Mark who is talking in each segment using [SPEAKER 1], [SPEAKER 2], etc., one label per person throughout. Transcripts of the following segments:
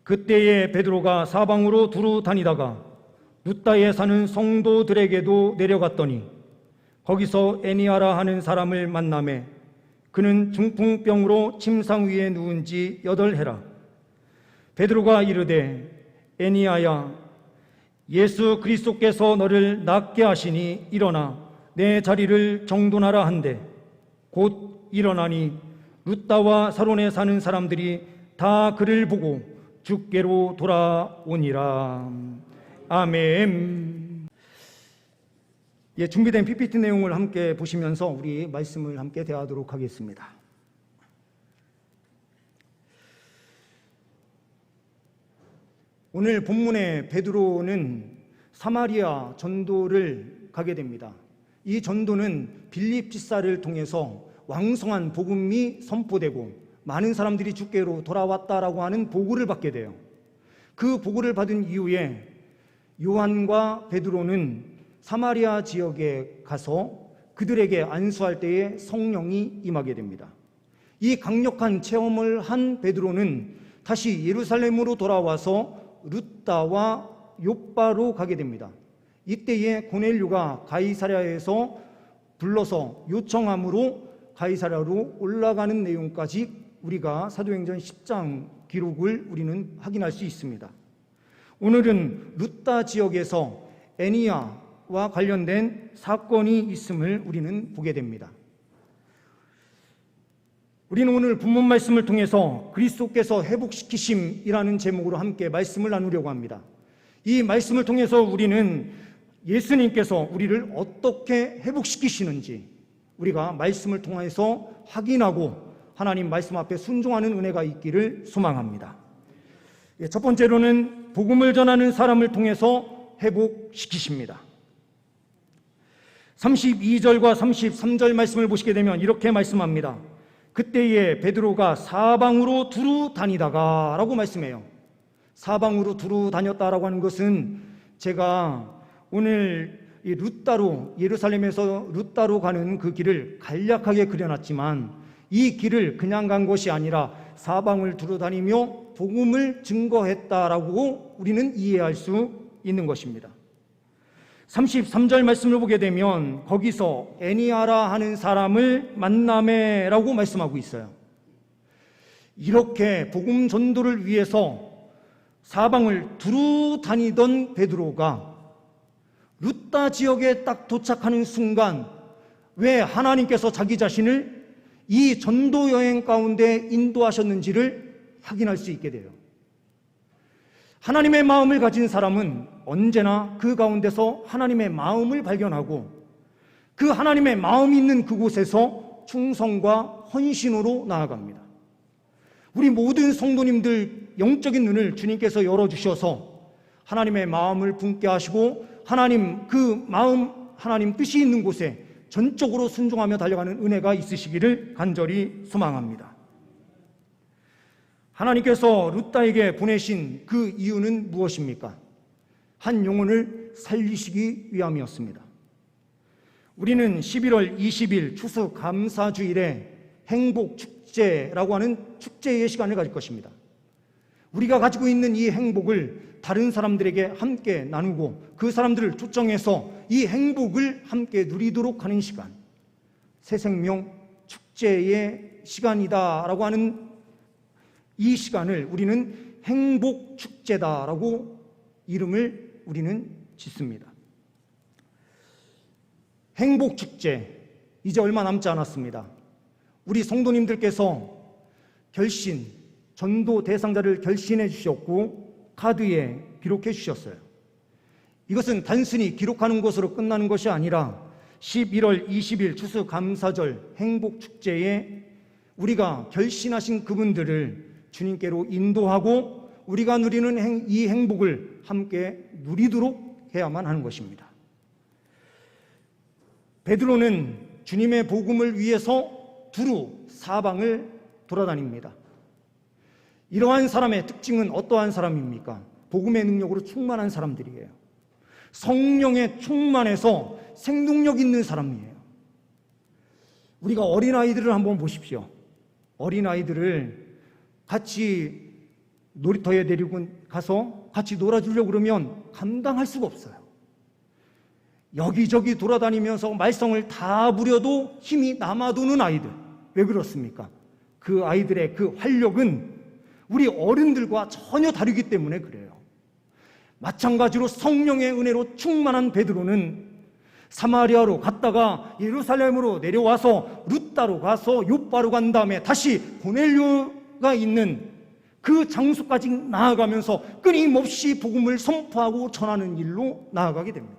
[SPEAKER 1] 그때에 베드로가 사방으로 두루 다니다가 룻다에 사는 성도들에게도 내려갔더니 거기서 에니아라 하는 사람을 만나매 그는 중풍병으로 침상 위에 누운 지 8해라. 베드로가 이르되 에니아야, 예수 그리스도께서 너를 낫게 하시니 일어나 내 자리를 정돈하라 한데 곧 일어나니 룻다와 사론에 사는 사람들이 다 그를 보고 주께로 돌아오니라. 아멘. 준비된 PPT 내용을 함께 보시면서 우리 말씀을 함께 대하도록 하겠습니다. 오늘 본문의 베드로는 사마리아 전도를 가게 됩니다. 이 전도는 빌립 집사를 통해서 왕성한 복음이 선포되고 많은 사람들이 주께로 돌아왔다라고 하는 보고를 받게 돼요. 그 보고를 받은 이후에 요한과 베드로는 사마리아 지역에 가서 그들에게 안수할 때에 성령이 임하게 됩니다. 이 강력한 체험을 한 베드로는 다시 예루살렘으로 돌아와서 룻다와 욥바로 가게 됩니다. 이때에 고넬료가 가이사랴에서 불러서 요청함으로 가이사랴로 올라가는 내용까지 우리가 사도행전 10장 기록을 우리는 확인할 수 있습니다. 오늘은 룻다 지역에서 에니아와 관련된 사건이 있음을 우리는 보게 됩니다. 우리는 오늘 본문 말씀을 통해서 그리스도께서 회복시키심이라는 제목으로 함께 말씀을 나누려고 합니다. 이 말씀을 통해서 우리는 예수님께서 우리를 어떻게 회복시키시는지 우리가 말씀을 통해서 확인하고 하나님 말씀 앞에 순종하는 은혜가 있기를 소망합니다. 첫 번째로는 복음을 전하는 사람을 통해서 회복시키십니다. 32절과 33절 말씀을 보시게 되면 이렇게 말씀합니다. 그때에 베드로가 사방으로 두루 다니다가 라고 말씀해요. 사방으로 두루 다녔다라고 하는 것은 제가 오늘 이 룻다로, 예루살렘에서 룻다로 가는 그 길을 간략하게 그려놨지만 이 길을 그냥 간 것이 아니라 사방을 두루 다니며 복음을 증거했다라고 우리는 이해할 수 있는 것입니다. 33절 말씀을 보게 되면 거기서 에니아라 하는 사람을 만나매라고 말씀하고 있어요. 이렇게 복음 전도를 위해서 사방을 두루 다니던 베드로가 룻다 지역에 딱 도착하는 순간 왜 하나님께서 자기 자신을 이 전도 여행 가운데 인도하셨는지를 확인할 수 있게 돼요. 하나님의 마음을 가진 사람은 언제나 그 가운데서 하나님의 마음을 발견하고 그 하나님의 마음이 있는 그곳에서 충성과 헌신으로 나아갑니다. 우리 모든 성도님들 영적인 눈을 주님께서 열어주셔서 하나님의 마음을 품게 하시고 하나님 그 마음, 하나님 뜻이 있는 곳에 전적으로 순종하며 달려가는 은혜가 있으시기를 간절히 소망합니다. 하나님께서 룻다에게 보내신 그 이유는 무엇입니까? 한 영혼을 살리시기 위함이었습니다. 우리는 11월 20일 추수감사주일에 행복축제라고 하는 축제의 시간을 가질 것입니다. 우리가 가지고 있는 이 행복을 다른 사람들에게 함께 나누고 그 사람들을 초청해서 이 행복을 함께 누리도록 하는 시간, 새생명 축제의 시간이다라고 하는 이 시간을 우리는 행복축제다라고 이름을 우리는 짓습니다. 행복축제, 이제 얼마 남지 않았습니다. 우리 성도님들께서 결신, 전도 대상자를 결신해 주셨고 카드에 기록해 주셨어요. 이것은 단순히 기록하는 것으로 끝나는 것이 아니라 11월 20일 추수감사절 행복축제에 우리가 결신하신 그분들을 주님께로 인도하고 우리가 누리는 이 행복을 함께 누리도록 해야만 하는 것입니다. 베드로는 주님의 복음을 위해서 두루 사방을 돌아다닙니다. 이러한 사람의 특징은 어떠한 사람입니까? 복음의 능력으로 충만한 사람들이에요. 성령에 충만해서 생동력 있는 사람이에요. 우리가 어린아이들을 한번 보십시오. 어린아이들을 같이 놀이터에 데리고 가서 같이 놀아주려고 그러면 감당할 수가 없어요. 여기저기 돌아다니면서 말썽을 다 부려도 힘이 남아도는 아이들. 왜 그렇습니까? 그 아이들의 그 활력은 우리 어른들과 전혀 다르기 때문에 그래요. 마찬가지로 성령의 은혜로 충만한 베드로는 사마리아로 갔다가 예루살렘으로 내려와서 룻다로 가서 요바로 간 다음에 다시 고넬료가 있는 그 장소까지 나아가면서 끊임없이 복음을 선포하고 전하는 일로 나아가게 됩니다.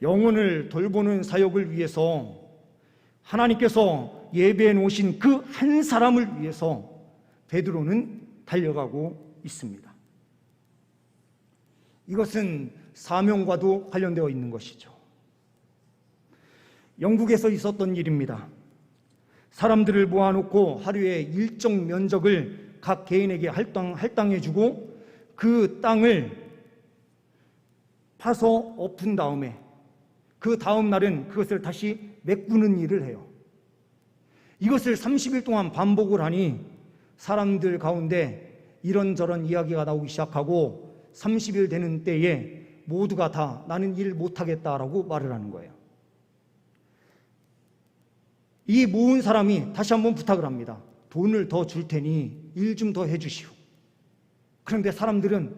[SPEAKER 1] 영혼을 돌보는 사역을 위해서 하나님께서 예배해 놓으신 그 한 사람을 위해서 베드로는 달려가고 있습니다. 이것은 사명과도 관련되어 있는 것이죠. 영국에서 있었던 일입니다. 사람들을 모아놓고 하루에 일정 면적을 각 개인에게 할당해주고 그 땅을 파서 엎은 다음에 그 다음 날은 그것을 다시 메꾸는 일을 해요. 이것을 30일 동안 반복을 하니 사람들 가운데 이런저런 이야기가 나오기 시작하고 30일 되는 때에 모두가 다 나는 일 못하겠다라고 말을 하는 거예요. 이 모은 사람이 다시 한번 부탁을 합니다. 돈을 더 줄 테니 일 좀 더 해주시오. 그런데 사람들은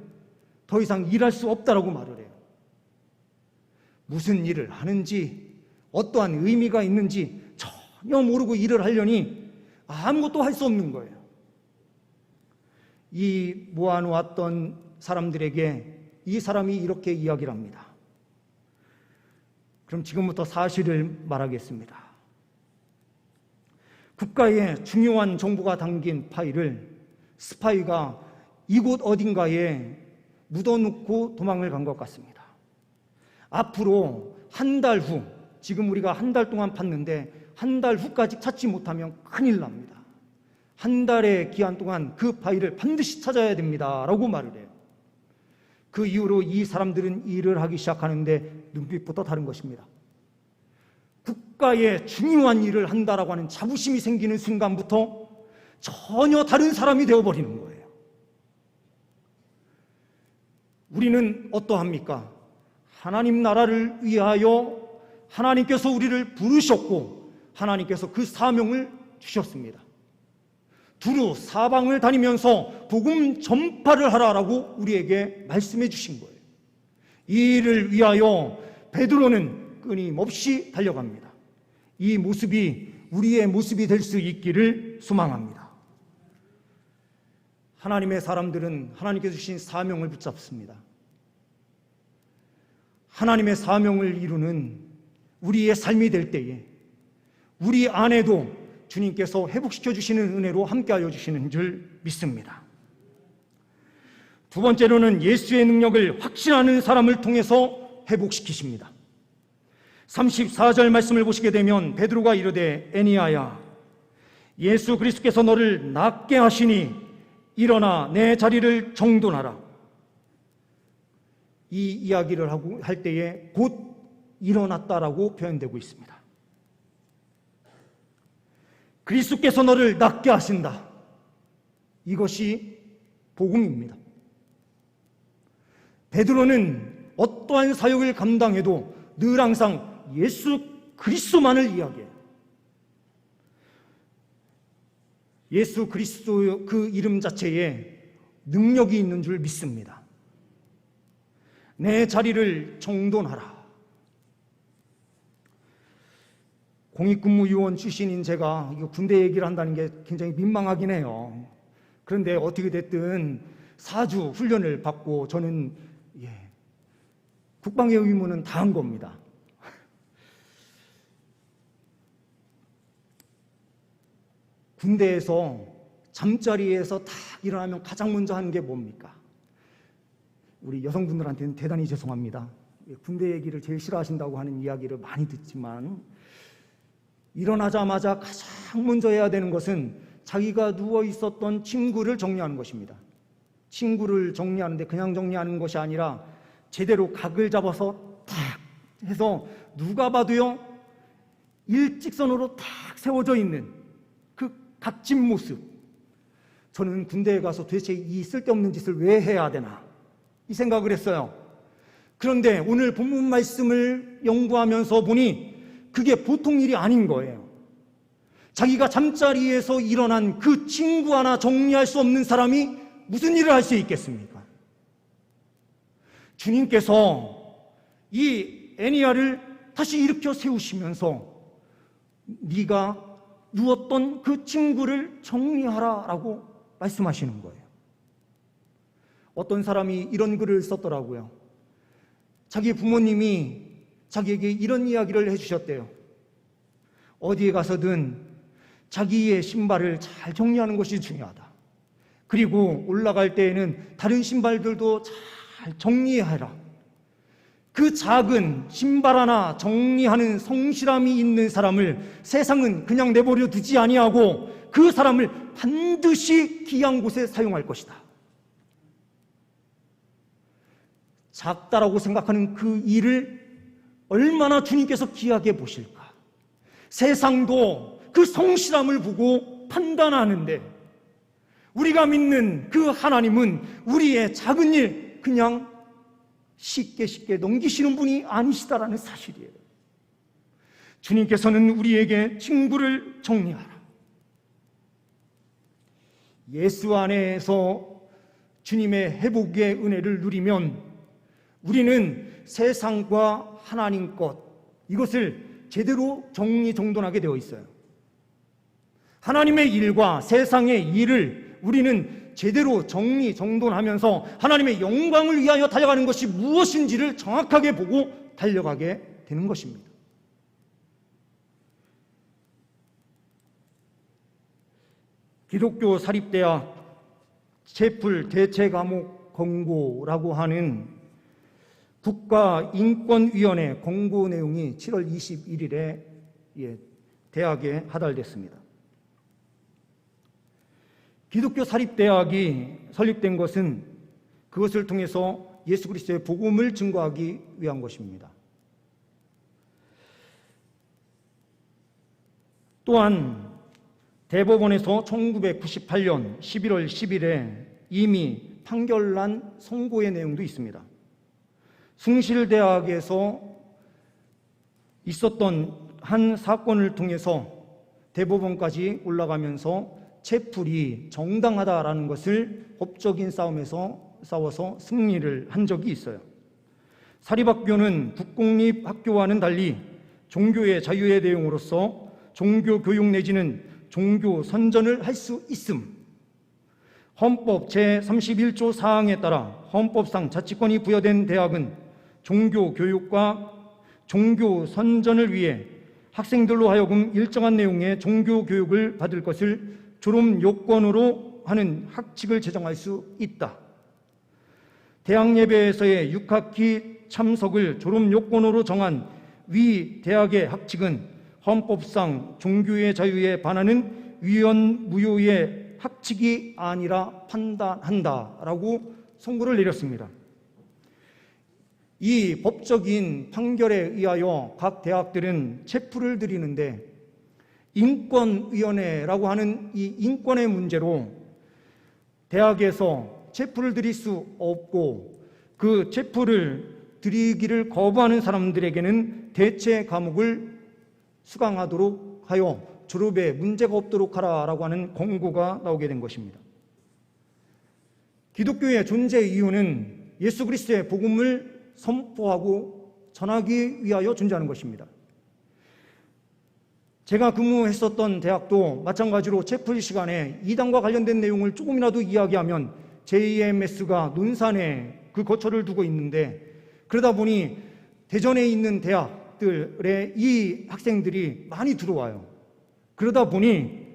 [SPEAKER 1] 더 이상 일할 수 없다라고 말을 해요. 무슨 일을 하는지 어떠한 의미가 있는지 전혀 모르고 일을 하려니 아무것도 할 수 없는 거예요. 이 모아놓았던 사람들에게 이 사람이 이렇게 이야기를 합니다. 그럼 지금부터 사실을 말하겠습니다. 국가의 중요한 정보가 담긴 파일을 스파이가 이곳 어딘가에 묻어놓고 도망을 간 것 같습니다. 앞으로 한 달 후, 지금 우리가 한 달 동안 팠는데 한 달 후까지 찾지 못하면 큰일 납니다. 한 달의 기한 동안 그 파일을 반드시 찾아야 됩니다 라고 말을 해요. 그 이후로 이 사람들은 일을 하기 시작하는데 눈빛부터 다른 것입니다. 국가의 중요한 일을 한다라고 하는 자부심이 생기는 순간부터 전혀 다른 사람이 되어버리는 거예요. 우리는 어떠합니까? 하나님 나라를 위하여 하나님께서 우리를 부르셨고 하나님께서 그 사명을 주셨습니다. 두루 사방을 다니면서 복음 전파를 하라라고 우리에게 말씀해 주신 거예요. 이 일을 위하여 베드로는 끊임없이 달려갑니다. 이 모습이 우리의 모습이 될 수 있기를 소망합니다. 하나님의 사람들은 하나님께서 주신 사명을 붙잡습니다. 하나님의 사명을 이루는 우리의 삶이 될 때에 우리 안에도 주님께서 회복시켜 주시는 은혜로 함께하여 주시는 줄 믿습니다. 두 번째로는 예수의 능력을 확신하는 사람을 통해서 회복시키십니다. 34절 말씀을 보시게 되면 베드로가 이르되 애니야야 예수 그리스도께서 너를 낫게 하시니 일어나 내 자리를 정돈하라. 이 이야기를 할 때에 곧 일어났다라고 표현되고 있습니다. 그리스도께서 너를 낫게 하신다. 이것이 복음입니다. 베드로는 어떠한 사역을 감당해도 늘 항상 예수 그리스도만을 이야기해요. 예수 그리스도 그 이름 자체에 능력이 있는 줄 믿습니다. 내 자리를 정돈하라. 공익근무요원 출신인 제가 이거 군대 얘기를 한다는 게 굉장히 민망하긴 해요. 그런데 어떻게 됐든 4주 훈련을 받고 저는 국방의 의무는 다 한 겁니다. 군대에서 잠자리에서 딱 일어나면 가장 먼저 하는 게 뭡니까? 우리 여성분들한테는 대단히 죄송합니다. 군대 얘기를 제일 싫어하신다고 하는 이야기를 많이 듣지만 일어나자마자 가장 먼저 해야 되는 것은 자기가 누워 있었던 침구를 정리하는 것입니다. 침구를 정리하는데 그냥 정리하는 것이 아니라 제대로 각을 잡아서 탁 해서 누가 봐도요 일직선으로 탁 세워져 있는 그 각진 모습. 저는 군대에 가서 도대체 이 쓸데없는 짓을 왜 해야 되나 이 생각을 했어요. 그런데 오늘 본문 말씀을 연구하면서 보니 그게 보통 일이 아닌 거예요. 자기가 잠자리에서 일어난 그 친구 하나 정리할 수 없는 사람이 무슨 일을 할 수 있겠습니까? 주님께서 이 애니야를 다시 일으켜 세우시면서 네가 누웠던 그 친구를 정리하라라고 말씀하시는 거예요. 어떤 사람이 이런 글을 썼더라고요. 자기 부모님이 자기에게 이런 이야기를 해주셨대요. 어디에 가서든 자기의 신발을 잘 정리하는 것이 중요하다. 그리고 올라갈 때에는 다른 신발들도 잘 정리해라. 그 작은 신발 하나 정리하는 성실함이 있는 사람을 세상은 그냥 내버려 두지 아니하고 그 사람을 반드시 귀한 곳에 사용할 것이다. 작다라고 생각하는 그 일을 얼마나 주님께서 귀하게 보실까. 세상도 그 성실함을 보고 판단하는데 우리가 믿는 그 하나님은 우리의 작은 일 그냥 쉽게 넘기시는 분이 아니시다라는 사실이에요. 주님께서는 우리에게 친구를 정리하라. 예수 안에서 주님의 회복의 은혜를 누리면 우리는 세상과 하나님 것 이것을 제대로 정리정돈하게 되어 있어요. 하나님의 일과 세상의 일을 우리는 제대로 정리정돈하면서 하나님의 영광을 위하여 달려가는 것이 무엇인지를 정확하게 보고 달려가게 되는 것입니다. 기독교 사립대학 채플 대체과목 권고라고 하는 국가인권위원회 권고 내용이 7월 21일에 대학에 하달됐습니다. 기독교 사립대학이 설립된 것은 그것을 통해서 예수 그리스도의 복음을 증거하기 위한 것입니다. 또한 대법원에서 1998년 11월 10일에 이미 판결난 선고의 내용도 있습니다. 숭실대학에서 있었던 한 사건을 통해서 대법원까지 올라가면서 채플이 정당하다라는 것을 법적인 싸움에서 싸워서 승리를 한 적이 있어요. 사립학교는 국공립학교와는 달리 종교의 자유의 내용으로서 종교교육 내지는 종교 선전을 할 수 있음. 헌법 제31조 사항에 따라 헌법상 자치권이 부여된 대학은 종교교육과 종교선전을 위해 학생들로 하여금 일정한 내용의 종교교육을 받을 것을 졸업 요건으로 하는 학칙을 제정할 수 있다. 대학 예배에서의 6학기 참석을 졸업 요건으로 정한 위 대학의 학칙은 헌법상 종교의 자유에 반하는 위헌무효의 학칙이 아니라 판단한다라고 선고를 내렸습니다. 이 법적인 판결에 의하여 각 대학들은 채플을 드리는데 인권위원회라고 하는 이 인권의 문제로 대학에서 채플을 드릴 수 없고 그 채플을 드리기를 거부하는 사람들에게는 대체 과목을 수강하도록 하여 졸업에 문제가 없도록 하라라고 하는 권고가 나오게 된 것입니다. 기독교의 존재 이유는 예수 그리스도의 복음을 선포하고 전하기 위하여 존재하는 것입니다. 제가 근무했었던 대학도 마찬가지로 채플 시간에 이단과 관련된 내용을 조금이라도 이야기하면 JMS가 논산에 그 거처를 두고 있는데 그러다 보니 대전에 있는 대학들의 이 학생들이 많이 들어와요. 그러다 보니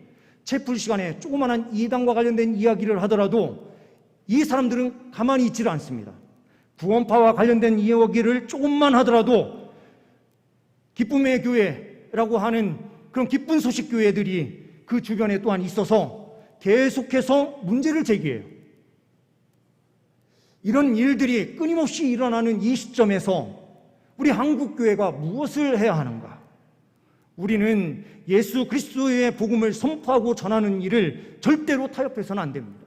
[SPEAKER 1] 채플 시간에 조그마한 이단과 관련된 이야기를 하더라도 이 사람들은 가만히 있지를 않습니다. 구원파와 관련된 이야기를 조금만 하더라도 기쁨의 교회라고 하는 그런 기쁜 소식 교회들이 그 주변에 또한 있어서 계속해서 문제를 제기해요. 이런 일들이 끊임없이 일어나는 이 시점에서 우리 한국교회가 무엇을 해야 하는가? 우리는 예수 그리스도의 복음을 선포하고 전하는 일을 절대로 타협해서는 안 됩니다.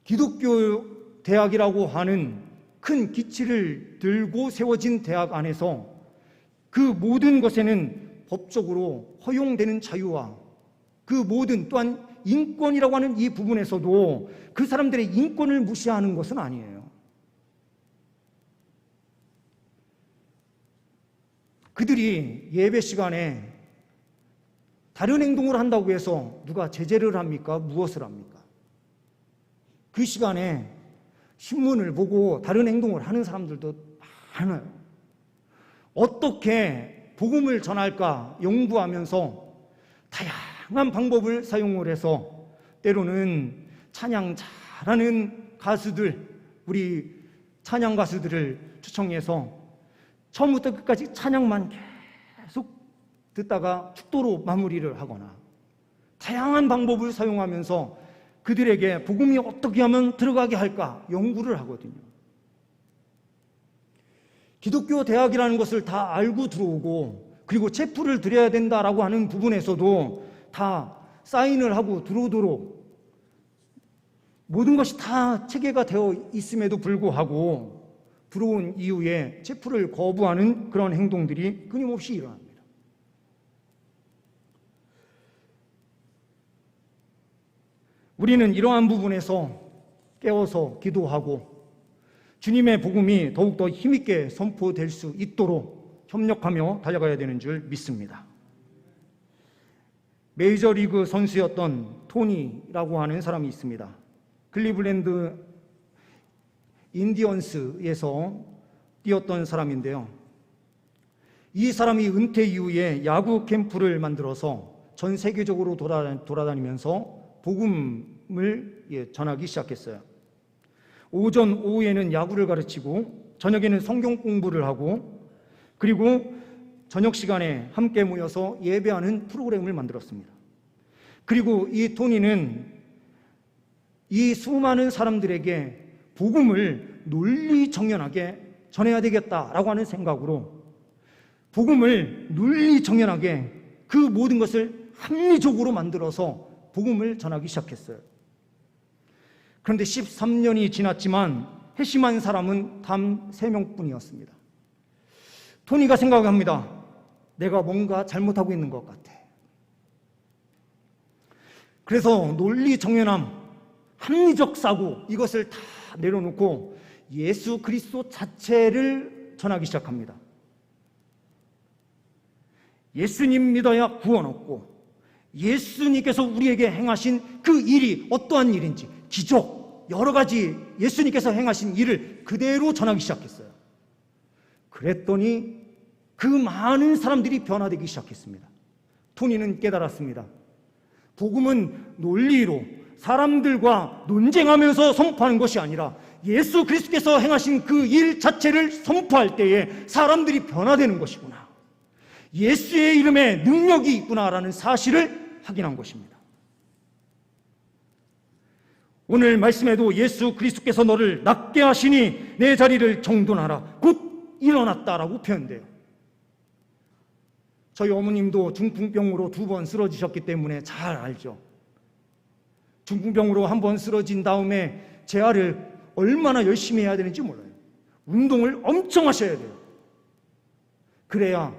[SPEAKER 1] 기독교 대학이라고 하는 큰 기치를 들고 세워진 대학 안에서 그 모든 것에는 법적으로 허용되는 자유와 그 모든 또한 인권이라고 하는 이 부분에서도 그 사람들의 인권을 무시하는 것은 아니에요. 그들이 예배 시간에 다른 행동을 한다고 해서 누가 제재를 합니까? 무엇을 합니까? 그 시간에 신문을 보고 다른 행동을 하는 사람들도 많아요. 어떻게 복음을 전할까 연구하면서 다양한 방법을 사용을 해서 때로는 찬양 잘하는 가수들, 우리 찬양 가수들을 초청해서 처음부터 끝까지 찬양만 계속 듣다가 축도로 마무리를 하거나 다양한 방법을 사용하면서 그들에게 복음이 어떻게 하면 들어가게 할까 연구를 하거든요. 기독교 대학이라는 것을 다 알고 들어오고 그리고 체프를 드려야 된다라고 하는 부분에서도 다 사인을 하고 들어오도록 모든 것이 다 체계가 되어 있음에도 불구하고 들어온 이후에 체프를 거부하는 그런 행동들이 끊임없이 일어납니다. 우리는 이러한 부분에서 깨워서 기도하고 주님의 복음이 더욱더 힘있게 선포될 수 있도록 협력하며 달려가야 되는 줄 믿습니다. 메이저리그 선수였던 토니라고 하는 사람이 있습니다. 클리블랜드 인디언스에서 뛰었던 사람인데요. 이 사람이 은퇴 이후에 야구 캠프를 만들어서 전 세계적으로 돌아다니면서 복음을 전하기 시작했어요. 오전, 오후에는 야구를 가르치고 저녁에는 성경 공부를 하고 그리고 저녁 시간에 함께 모여서 예배하는 프로그램을 만들었습니다. 그리고 이 토니는 이 수많은 사람들에게 복음을 논리정연하게 전해야 되겠다라고 하는 생각으로 복음을 논리정연하게 그 모든 것을 합리적으로 만들어서 복음을 전하기 시작했어요. 그런데 13년이 지났지만 회심한 사람은 단 3명뿐이었습니다. 토니가 생각합니다. 내가 뭔가 잘못하고 있는 것 같아. 그래서 논리정연함, 합리적 사고 이것을 다 내려놓고 예수 그리스도 자체를 전하기 시작합니다. 예수님 믿어야 구원 얻고 예수님께서 우리에게 행하신 그 일이 어떠한 일인지 기적, 여러 가지 예수님께서 행하신 일을 그대로 전하기 시작했어요. 그랬더니 그 많은 사람들이 변화되기 시작했습니다. 토니는 깨달았습니다. 복음은 논리로 사람들과 논쟁하면서 선포하는 것이 아니라 예수 그리스도께서 행하신 그 일 자체를 선포할 때에 사람들이 변화되는 것이구나. 예수의 이름에 능력이 있구나라는 사실을 확인한 것입니다. 오늘 말씀에도 예수 그리스도께서 너를 낫게 하시니 내 자리를 정돈하라. 곧 일어났다라고 표현돼요. 저희 어머님도 중풍병으로 2번 쓰러지셨기 때문에 잘 알죠. 중풍병으로 1번 쓰러진 다음에 재활을 얼마나 열심히 해야 되는지 몰라요. 운동을 엄청 하셔야 돼요. 그래야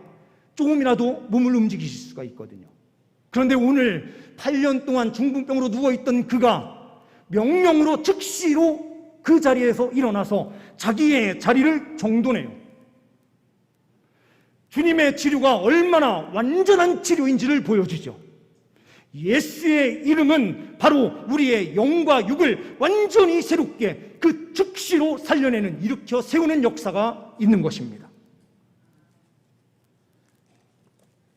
[SPEAKER 1] 조금이라도 몸을 움직이실 수가 있거든요. 그런데 오늘 8년 동안 중풍병으로 누워있던 그가 명령으로 즉시로 그 자리에서 일어나서 자기의 자리를 정돈해요. 주님의 치료가 얼마나 완전한 치료인지를 보여주죠. 예수의 이름은 바로 우리의 영과 육을 완전히 새롭게 그 즉시로 살려내는, 일으켜 세우는 역사가 있는 것입니다.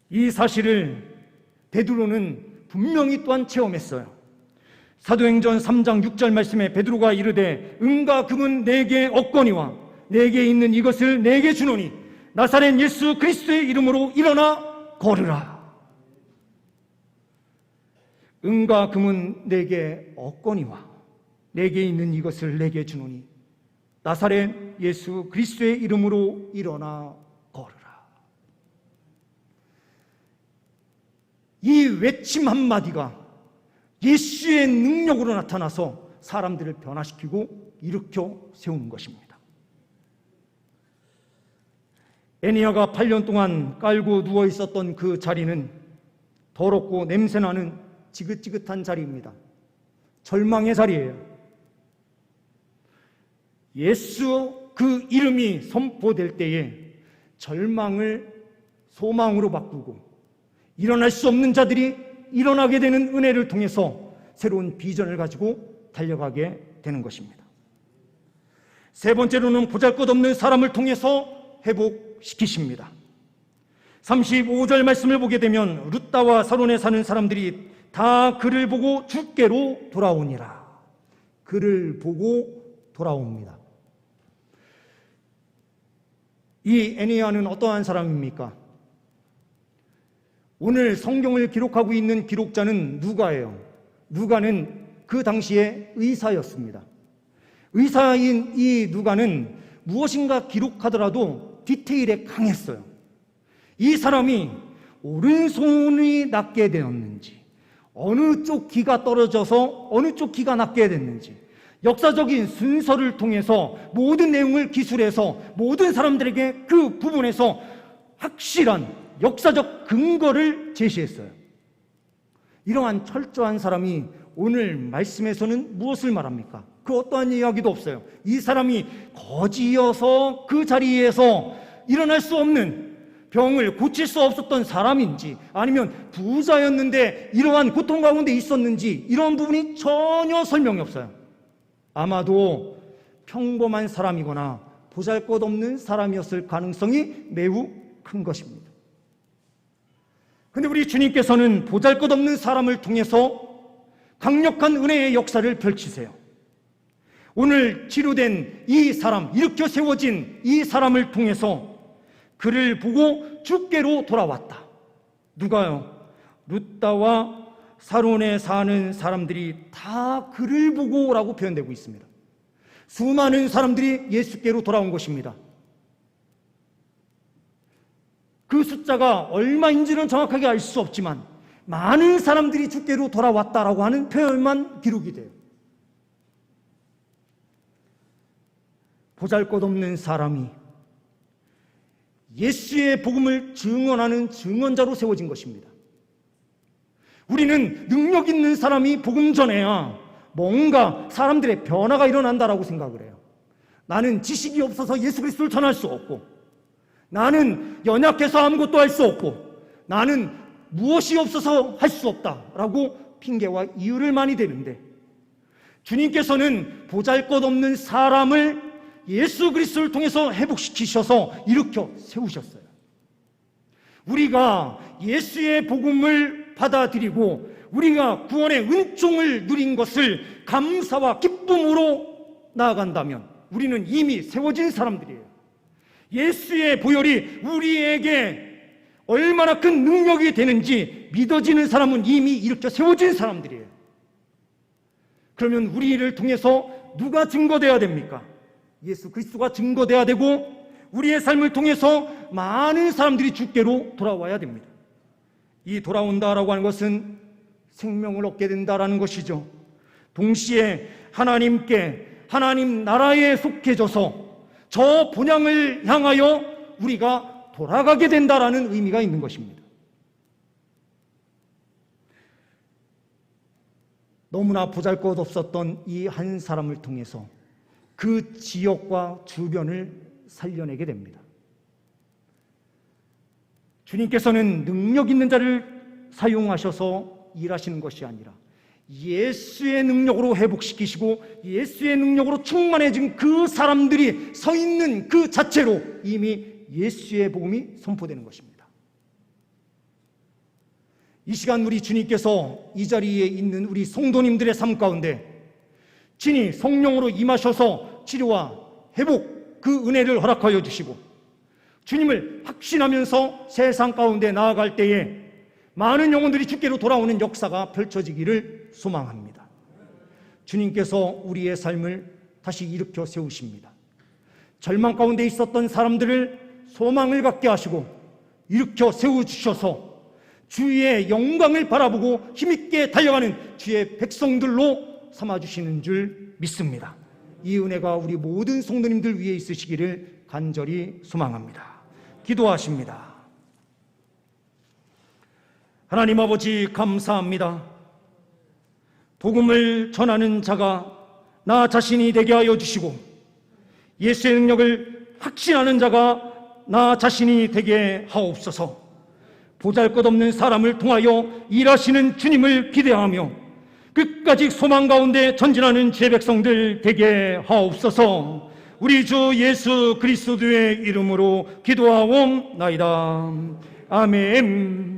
[SPEAKER 1] 이 사실을 베드로는 분명히 또한 체험했어요. 사도행전 3장 6절 말씀에 베드로가 이르되 은과 금은 내게 없거니와 내게 있는 이것을 내게 주노니 나사렛 예수 그리스도의 이름으로 일어나 걸으라. 은과 금은 내게 없거니와 내게 있는 이것을 내게 주노니 나사렛 예수 그리스도의 이름으로 일어나 걸으라. 이 외침 한마디가 예수의 능력으로 나타나서 사람들을 변화시키고 일으켜 세우는 것입니다. 애니야가 8년 동안 깔고 누워 있었던 그 자리는 더럽고 냄새나는 지긋지긋한 자리입니다. 절망의 자리예요. 예수 그 이름이 선포될 때에 절망을 소망으로 바꾸고 일어날 수 없는 자들이 일어나게 되는 은혜를 통해서 새로운 비전을 가지고 달려가게 되는 것입니다. 세 번째로는 보잘것없는 사람을 통해서 회복시키십니다. 35절 말씀을 보게 되면 룻다와 사론에 사는 사람들이 다 그를 보고 주께로 돌아오니라. 그를 보고 돌아옵니다. 이 애니야는 어떠한 사람입니까? 오늘 성경을 기록하고 있는 기록자는 누가예요. 누가는 그 당시에 의사였습니다. 의사인 이 누가는 무엇인가 기록하더라도 디테일에 강했어요. 이 사람이 오른손이 낫게 되었는지, 어느 쪽 귀가 떨어져서 어느 쪽 귀가 낫게 됐는지, 역사적인 순서를 통해서 모든 내용을 기술해서 모든 사람들에게 그 부분에서 확실한 역사적 근거를 제시했어요. 이러한 철저한 사람이 오늘 말씀에서는 무엇을 말합니까? 그 어떠한 이야기도 없어요. 이 사람이 거지여서 그 자리에서 일어날 수 없는 병을 고칠 수 없었던 사람인지, 아니면 부자였는데 이러한 고통 가운데 있었는지, 이런 부분이 전혀 설명이 없어요. 아마도 평범한 사람이거나 보잘것없는 사람이었을 가능성이 매우 큰 것입니다. 근데 우리 주님께서는 보잘것없는 사람을 통해서 강력한 은혜의 역사를 펼치세요. 오늘 치료된 이 사람, 일으켜 세워진 이 사람을 통해서 그를 보고 주께로 돌아왔다. 누가요? 룻다와 사론에 사는 사람들이 다 그를 보고라고 표현되고 있습니다. 수많은 사람들이 예수께로 돌아온 것입니다. 그 숫자가 얼마인지는 정확하게 알 수 없지만 많은 사람들이 주께로 돌아왔다라고 하는 표현만 기록이 돼요. 보잘것없는 사람이 예수의 복음을 증언하는 증언자로 세워진 것입니다. 우리는 능력 있는 사람이 복음 전해야 뭔가 사람들의 변화가 일어난다라고 생각을 해요. 나는 지식이 없어서 예수 그리스도를 전할 수 없고, 나는 연약해서 아무것도 할 수 없고, 나는 무엇이 없어서 할 수 없다라고 핑계와 이유를 많이 대는데, 주님께서는 보잘것없는 사람을 예수 그리스도를 통해서 회복시키셔서 일으켜 세우셨어요. 우리가 예수의 복음을 받아들이고 우리가 구원의 은총을 누린 것을 감사와 기쁨으로 나아간다면 우리는 이미 세워진 사람들이에요. 예수의 보혈이 우리에게 얼마나 큰 능력이 되는지 믿어지는 사람은 이미 일으켜 세워진 사람들이에요. 그러면 우리를 통해서 누가 증거되어야 됩니까? 예수 그리스도가 증거되어야 되고, 우리의 삶을 통해서 많은 사람들이 주께로 돌아와야 됩니다. 이 돌아온다라고 하는 것은 생명을 얻게 된다라는 것이죠. 동시에 하나님께, 하나님 나라에 속해져서 저 본향을 향하여 우리가 돌아가게 된다라는 의미가 있는 것입니다. 너무나 보잘것없었던 이 한 사람을 통해서 그 지역과 주변을 살려내게 됩니다. 주님께서는 능력 있는 자를 사용하셔서 일하시는 것이 아니라 예수의 능력으로 회복시키시고 예수의 능력으로 충만해진 그 사람들이 서 있는 그 자체로 이미 예수의 복음이 선포되는 것입니다. 이 시간 우리 주님께서 이 자리에 있는 우리 성도님들의 삶 가운데 친히 성령으로 임하셔서 치료와 회복, 그 은혜를 허락하여 주시고 주님을 확신하면서 세상 가운데 나아갈 때에 많은 영혼들이 주께로 돌아오는 역사가 펼쳐지기를 소망합니다. 주님께서 우리의 삶을 다시 일으켜 세우십니다. 절망 가운데 있었던 사람들을 소망을 갖게 하시고 일으켜 세워주셔서 주의 영광을 바라보고 힘있게 달려가는 주의 백성들로 삼아주시는 줄 믿습니다. 이 은혜가 우리 모든 성도님들 위해 있으시기를 간절히 소망합니다. 기도하십니다. 하나님 아버지, 감사합니다. 복음을 전하는 자가 나 자신이 되게 하여 주시고, 예수의 능력을 확신하는 자가 나 자신이 되게 하옵소서. 보잘것없는 사람을 통하여 일하시는 주님을 기대하며 끝까지 소망 가운데 전진하는 제 백성들 되게 하옵소서. 우리 주 예수 그리스도의 이름으로 기도하옵나이다. 아멘.